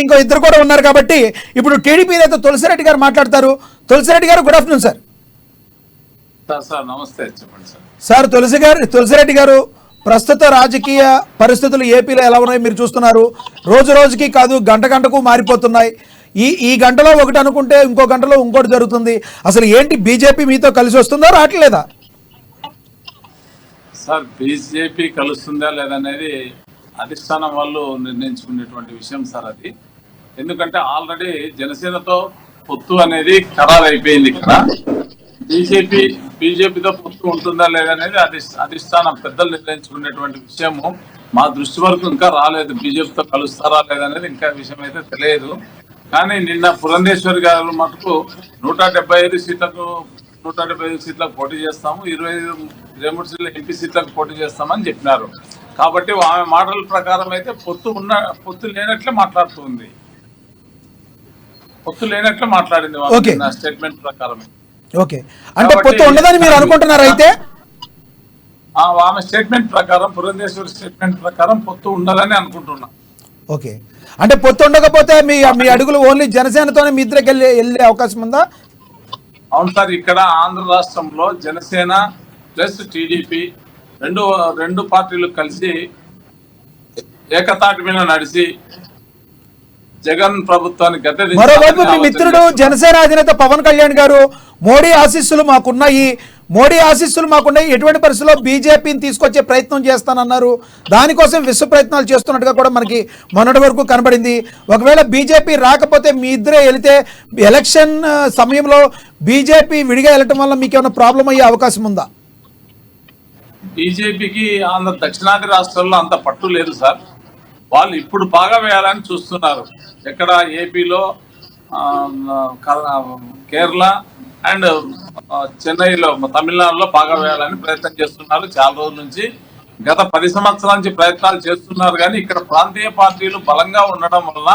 ఇంకో ఇద్దరు కూడా ఉన్నారు కాబట్టి ఇప్పుడు టీడీపీ నేత తులసిరెడ్డి గారు మాట్లాడతారు. తులసిరెడ్డి గారు, గుడ్ ఆఫ్టర్నూన్ సార్. సార్ నమస్తే, చెప్పండి సార్. సార్ తులసిరెడ్డి గారు, ప్రస్తుత రాజకీయ పరిస్థితులు ఏపీలో ఎలా ఉన్నాయో మీరు చూస్తున్నారు. రోజు రోజుకి కాదు, గంట గంటకు మారిపోతున్నాయి. ఈ గంటలో ఒకటి అనుకుంటే ఇంకో గంటలో ఇంకోటి జరుగుతుంది. అసలు ఏంటి, బీజేపీ మీతో కలిసి వస్తుందా రావట్లేదా? సార్, బీజేపీ కలుస్తుందా లేదనేది అధిష్టానం వాళ్ళు నిర్ణయించుకునేటువంటి విషయం సార్ అది. ఎందుకంటే ఆల్రెడీ జనసేనతో పొత్తు అనేది ఖరారు అయిపోయింది. ఇక్కడ బీజేపీతో పొత్తు ఉంటుందా లేదనేది అధిష్టానం పెద్దలు నిర్ణయించుకునేటువంటి విషయము. మా దృష్టి వరకు ఇంకా రాలేదు. బీజేపీతో కలుస్తారా లేదనేది ఇంకా విషయం అయితే తెలియదు. కానీ నిన్న పురంధేశ్వరి గారు మటుకు 175 సీట్లకు పోటీ చేస్తాము, 23 సీట్ల ఎంపీ సీట్లకు పోటీ చేస్తామని చెప్పినారు. కాబట్టి ఆమె మాటల ప్రకారం అయితే పొత్తు లేనట్లే మాట్లాడుతుంది. పొత్తు లేనట్లే మాట్లాడింది నా స్టేట్మెంట్ ప్రకారం. ఓకే, అంటే పొత్తు ఉండదని మీరు అనుకుంటున్నారు? అయితే ఆమె స్టేట్మెంట్ ప్రకారం, పురంధేశ్వరి స్టేట్మెంట్ ప్రకారం పొత్తు ఉండాలని అనుకుంటున్నా. ఓకే, అంటే పొత్తు ఉండకపోతే మీ అడుగులు ఓన్లీ జనసేనతోనే మీ ఇద్దరికి వెళ్ళే అవకాశం ఉందా? అవును సార్, ఇక్కడ ఆంధ్ర రాష్ట్రంలో జనసేన ప్లస్ టీడీపీ రెండు పార్టీలు కలిసి ఏకతాటి మీద నడిచి జగన్ ప్రభుత్వాన్ని గద్దెదించాలని. మరోవైపు మీ మిత్రుడు జనసేన అధినేత పవన్ కళ్యాణ్ గారు మోడీ ఆశీస్సులు మాకున్నాయి, ఎటువంటి పరిస్థితుల్లో బీజేపీని తీసుకొచ్చే ప్రయత్నం చేస్తానన్నారు. దానికోసం విశ్వ ప్రయత్నాలు చేస్తున్నట్టుగా కూడా మనకి మొన్నటి వరకు కనబడింది. ఒకవేళ బీజేపీ రాకపోతే మీ ఇద్దరే వెళితే ఎలక్షన్ సమయంలో బీజేపీ విడిగా వెళ్ళటం వల్ల మీకు ఏమైనా ప్రాబ్లం అయ్యే అవకాశం ఉందా? బీజేపీకి ఆంధ్ర దక్షిణాది రాష్ట్రాల్లో అంత పట్టు లేదు సార్. వాళ్ళు ఇప్పుడు బాగా వేయాలని చూస్తున్నారు. ఎక్కడ ఏపీలో, కేరళ అండ్ చెన్నైలో, తమిళనాడులో బాగా వేయాలని ప్రయత్నం చేస్తున్నారు. చాలా రోజుల నుంచి, గత 10 సంవత్సరాల నుంచి ప్రయత్నాలు చేస్తున్నారు. కానీ ఇక్కడ ప్రాంతీయ పార్టీలు బలంగా ఉండడం వల్ల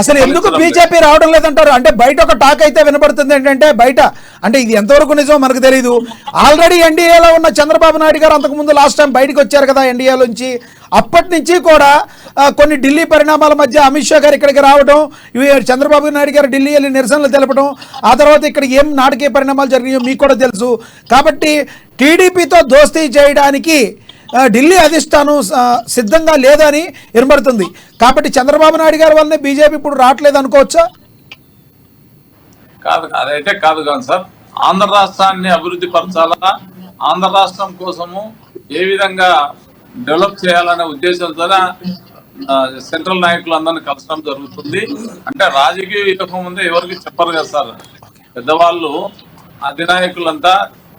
అసలు ఎందుకు బీజేపీ రావడం లేదంటారు? అంటే బయట ఒక టాక్ అయితే వినపడుతుంది. ఏంటంటే బయట, అంటే ఇది ఎంతవరకు నిజమో మనకు తెలియదు. ఆల్రెడీ ఎన్డీఏలో ఉన్న చంద్రబాబు నాయుడు గారు అంతకుముందు లాస్ట్ టైం బయటకు వచ్చారు కదా ఎన్డీఏ నుంచి. అప్పటి నుంచి కూడా కొన్ని ఢిల్లీ పరిణామాల మధ్య అమిత్ షా గారు ఇక్కడికి రావడం, చంద్రబాబు నాయుడు గారు ఢిల్లీ వెళ్ళి నిరసనలు తెలపడం, ఆ తర్వాత ఇక్కడ ఏం నాటకీయ పరిణామాలు జరిగాయో మీకు కూడా తెలుసు. కాబట్టి టీడీపీతో దోస్తీ చేయడానికి ఢిల్లీ అధిష్టానం సిద్ధంగా లేదని వినబడుతుంది. కాబట్టి చంద్రబాబు నాయుడు గారి వల్లనే బీజేపీ ఇప్పుడు రావట్లేదు అనుకోవచ్చా? కాదు, అదైతే కాదు కానీ సార్, ఆంధ్ర రాష్ట్రాన్ని అభివృద్ధి పరచాలా, ఆంధ్ర రాష్ట్రం కోసము ఏ విధంగా డెవలప్ చేయాలనే ఉద్దేశంతో సెంట్రల్ నాయకులందరినీ కలసడం జరుగుతుంది. అంటే రాజకీయ వ్యూహం ముందే ఎవరికి చెప్పరు కదా సార్. పెద్దవాళ్ళు, అధినాయకులంతా,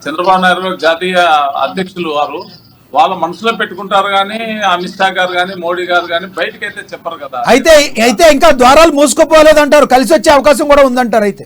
చంద్రబాబు నాయుడు జాతీయ అధ్యక్షులు వాళ్ళ మనసులో పెట్టుకుంటారు. కానీ అమిత్ షా గారు కానీ మోడీ గారు కానీ బయటకైతే చెప్పరు కదా. అయితే ఇంకా ద్వారాలు మూసుకుపోలేదంటారు, కలిసి వచ్చే అవకాశం కూడా ఉందంటారు. అయితే